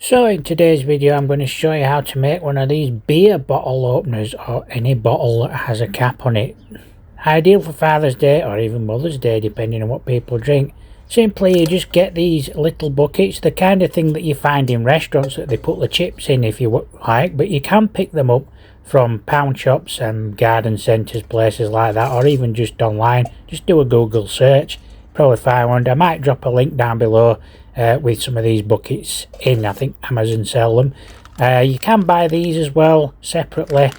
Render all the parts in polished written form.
So in today's video I'm going to show you how to make one of these beer bottle openers, or any bottle that has a cap on it. Ideal for Father's Day or even Mother's Day depending on what people drink. Simply you just get these little buckets, the kind of thing that you find in restaurants that they put the chips in if you like, but you can pick them up from pound shops and garden centres, places like that, or even just online. Just do a Google search, probably find one. I might drop a link down below with some of these buckets in. I think Amazon sell them. You can buy these as well separately,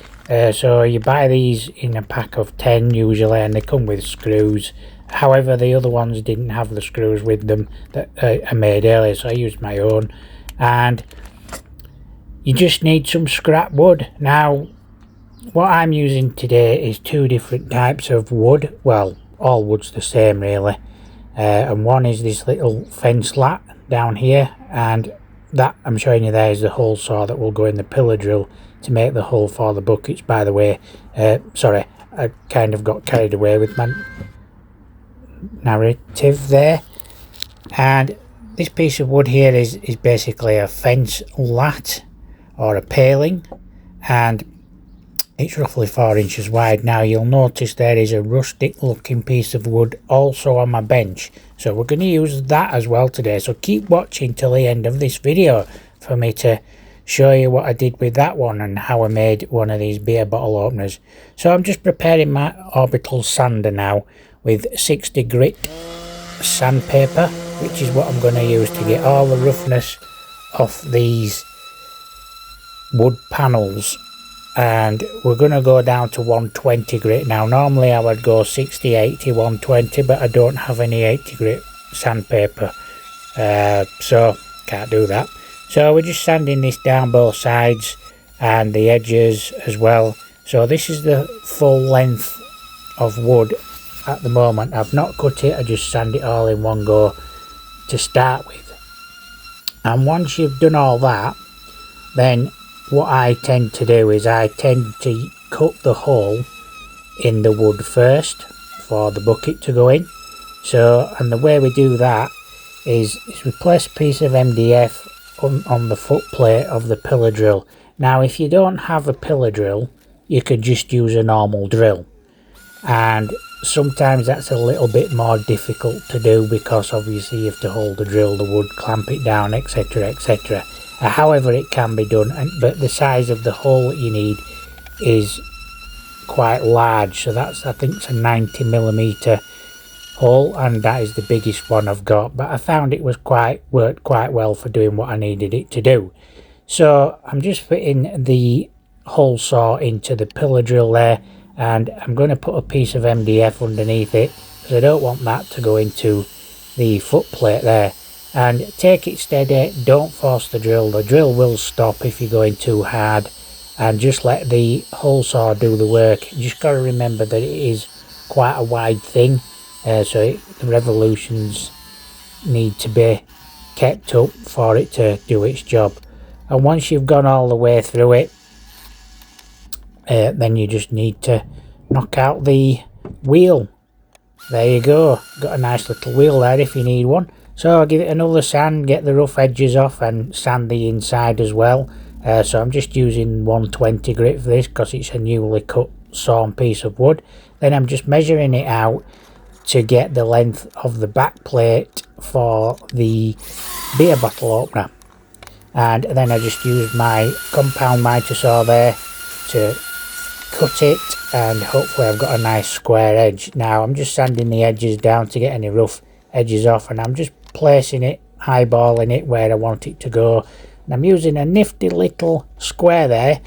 so you buy these in a pack of 10 usually, and they come with screws. However, the other ones didn't have the screws with them that I made earlier, so I used my own. And you just need some scrap wood. Now what I'm using today is two different types of wood. Well, all wood's the same really, and one is this little fence lat down here, and that I'm showing you there is the hole saw that will go in the pillar drill to make the hole for the buckets. By the way, sorry, I kind of got carried away with my narrative there. And this piece of wood here is basically a fence lat or a paling, and it's roughly 4 inches wide. Now you'll notice there is a rustic looking piece of wood also on my bench, so we're going to use that as well today. So keep watching till the end of this video for me to show you what I did with that one and how I made one of these beer bottle openers. So I'm just preparing my orbital sander now with 60 grit sandpaper, which is what I'm going to use to get all the roughness off these wood panels. And we're going to go down to 120 grit now. Normally I would go 60, 80, 120, but I don't have any 80 grit sandpaper, so can't do that. So we're just sanding this down both sides and the edges as well. So this is the full length of wood at the moment. I've not cut it, I just sand it all in one go to start with. And once you've done all that, then what I tend to do is I tend to cut the hole in the wood first for the bucket to go in. So, and the way we do that is we place a piece of MDF on the foot plate of the pillar drill. Now if you don't have a pillar drill, you could just use a normal drill, and sometimes that's a little bit more difficult to do because obviously you have to hold the drill, the wood, clamp it down, etc, etc. However, it can be done, but the size of the hole that you need is quite large. So that's, I think it's a 90mm hole, and that is the biggest one I've got. But I found it was worked quite well for doing what I needed it to do. So I'm just fitting the hole saw into the pillar drill there, and I'm going to put a piece of MDF underneath it because I don't want that to go into the foot plate there. And take it steady, don't force the drill will stop if you're going too hard, and just let the hole saw do the work. You just got to remember that it is quite a wide thing, so the revolutions need to be kept up for it to do its job. And once you've gone all the way through it, then you just need to knock out the wheel. There you go, got a nice little wheel there if you need one. So I'll give it another sand, get the rough edges off, and sand the inside as well. So I'm just using 120 grit for this because it's a newly cut sawn piece of wood. Then I'm just measuring it out to get the length of the back plate for the beer bottle opener. And then I just used my compound miter saw there to cut it, and hopefully I've got a nice square edge. Now I'm just sanding the edges down to get any rough edges off, and I'm just placing it, eyeballing it where I want it to go. And I'm using a nifty little square there,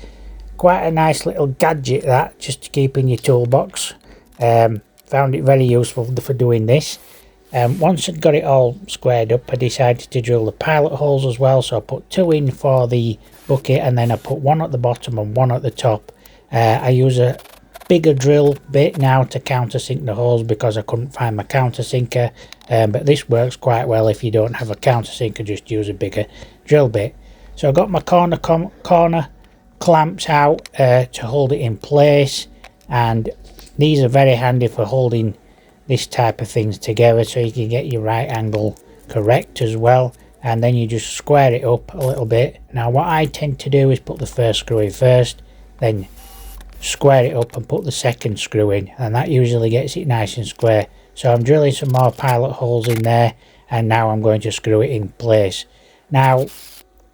quite a nice little gadget that, just to keep in your toolbox. Found it very useful for doing this. Once I'd got it all squared up, I decided to drill the pilot holes as well. So I put 2 in for the bucket, and then I put 1 at the bottom and 1 at the top. I use a bigger drill bit now to countersink the holes because I couldn't find my countersinker, but this works quite well if you don't have a countersinker, just use a bigger drill bit. So I got my corner clamps out to hold it in place, and these are very handy for holding this type of things together so you can get your right angle correct as well. and then you just square it up a little bit. Now what I tend to do is put the first screw in first, then square it up and put the second screw in, and that usually gets it nice and square. So I'm drilling some more pilot holes in there, and now I'm going to screw it in place. Now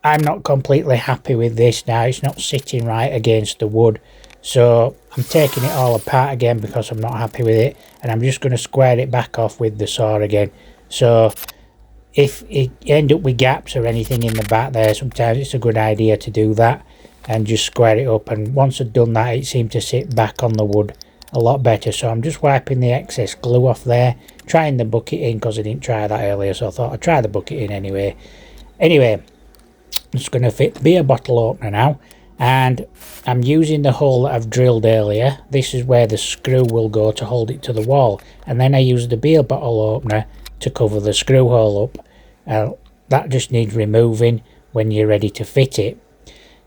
I'm not completely happy with this now. It's not sitting right against the wood, so I'm taking it all apart again because I'm not happy with it, and I'm just going to square it back off with the saw again. So if you end up with gaps or anything in the back there, sometimes it's a good idea to do that and just square it up. And once I've done that, it seemed to sit back on the wood a lot better. So I'm just wiping the excess glue off there, trying the bucket in because I didn't try that earlier, so I thought I'd try the bucket in anyway. I'm just going to fit the beer bottle opener now, and I'm using the hole that I've drilled earlier. This is where the screw will go to hold it to the wall, and then I use the beer bottle opener to cover the screw hole up. That just needs removing when you're ready to fit it.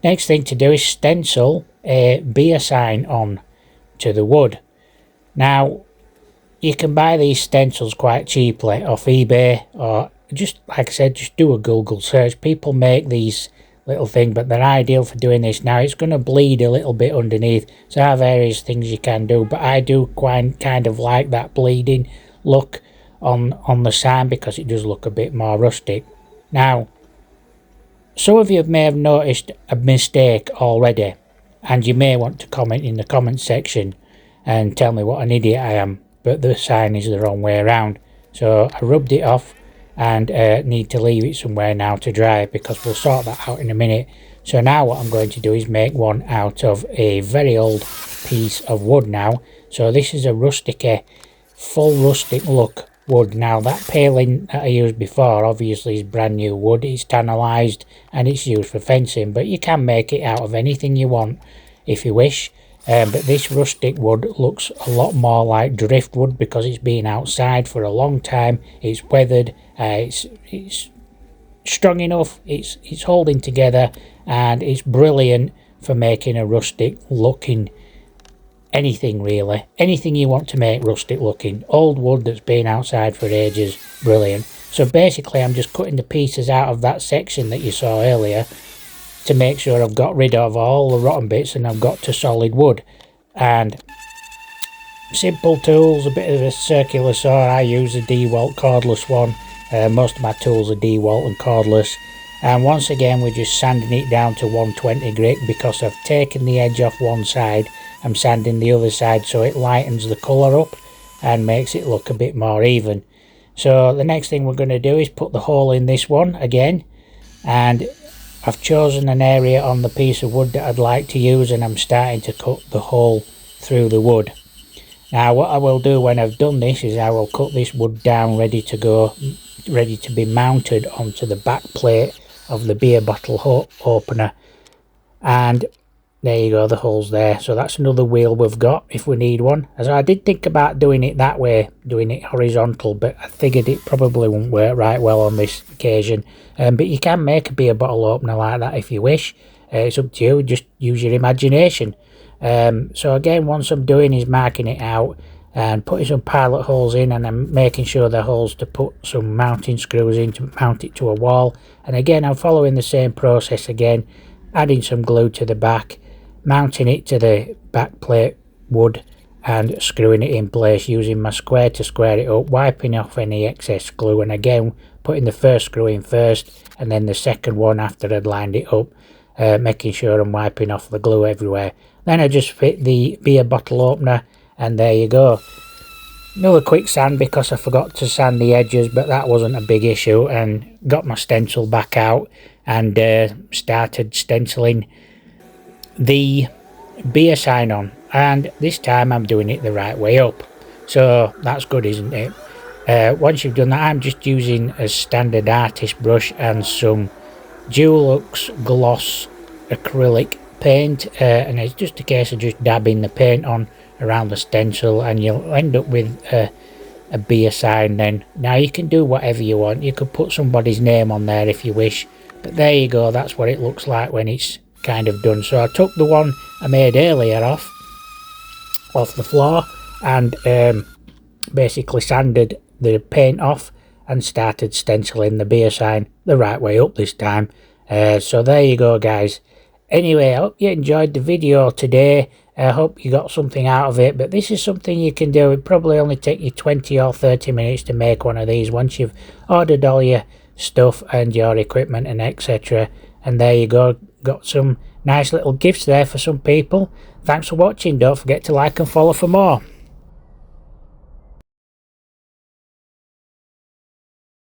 Next thing to do is stencil a beer sign on to the wood. Now you can buy these stencils quite cheaply off eBay, or just like I said, just do a Google search. People make these little things, but they're ideal for doing this. Now it's going to bleed a little bit underneath, so there are various things you can do, but I do kind of like that bleeding look on the sign because it does look a bit more rustic. Now some of you may have noticed a mistake already, and you may want to comment in the comment section and tell me what an idiot I am, but the sign is the wrong way around. So I rubbed it off and need to leave it somewhere now to dry, because we'll sort that out in a minute. So now what I'm going to do is make one out of a very old piece of wood now. So this is a rustic, full rustic look wood. Now that paling that I used before obviously is brand new wood. It's tannalised and it's used for fencing, but you can make it out of anything you want if you wish. But this rustic wood looks a lot more like driftwood because it's been outside for a long time. It's weathered, it's strong enough, it's holding together, and it's brilliant for making a rustic looking anything, really. Anything you want to make rustic looking. Old wood that's been outside for ages, brilliant. So basically I'm just cutting the pieces out of that section that you saw earlier to make sure I've got rid of all the rotten bits and I've got to solid wood. And simple tools, a bit of a circular saw. I use a DeWalt cordless one. Most of my tools are DeWalt and cordless. And once again we're just sanding it down to 120 grit because I've taken the edge off one side. I'm sanding the other side so it lightens the colour up and makes it look a bit more even. So the next thing we're going to do is put the hole in this one again, and I've chosen an area on the piece of wood that I'd like to use, and I'm starting to cut the hole through the wood. Now what I will do when I've done this is I will cut this wood down ready to go, ready to be mounted onto the back plate of the beer bottle opener. And there you go, the hole's there. So that's another wheel we've got if we need one. So I did think about doing it that way, doing it horizontal, but I figured it probably won't work right well on this occasion. But you can make a beer bottle opener like that if you wish. It's up to you, just use your imagination. So again, once I'm doing is marking it out and putting some pilot holes in, and I'm making sure the holes to put some mounting screws in to mount it to a wall. And again, I'm following the same process again, adding some glue to the back, mounting it to the back plate wood and screwing it in place using my square to square it up, wiping off any excess glue, and again putting the first screw in first and then the second one after I'd lined it up, making sure I'm wiping off the glue everywhere. Then I just fit the beer bottle opener, and there you go. Another quick sand because I forgot to sand the edges, but that wasn't a big issue, and got my stencil back out and started stenciling the beer sign on, and this time I'm doing it the right way up, so that's good, isn't it? Once you've done that, I'm just using a standard artist brush and some Dulux gloss acrylic paint, and it's just a case of just dabbing the paint on around the stencil, and you'll end up with a beer sign then. Now you can do whatever you want, you could put somebody's name on there if you wish, but there you go, that's what it looks like when it's kind of done. So I took the one I made earlier off the floor and basically sanded the paint off and started stenciling the beer sign the right way up this time. So there you go, guys. Anyway, I hope you enjoyed the video today. I hope you got something out of it, but this is something you can do. It probably only take you 20 or 30 minutes to make one of these once you've ordered all your stuff and your equipment and etc. And there you go, got some nice little gifts there for some people. Thanks for watching. Don't forget to like and follow for more.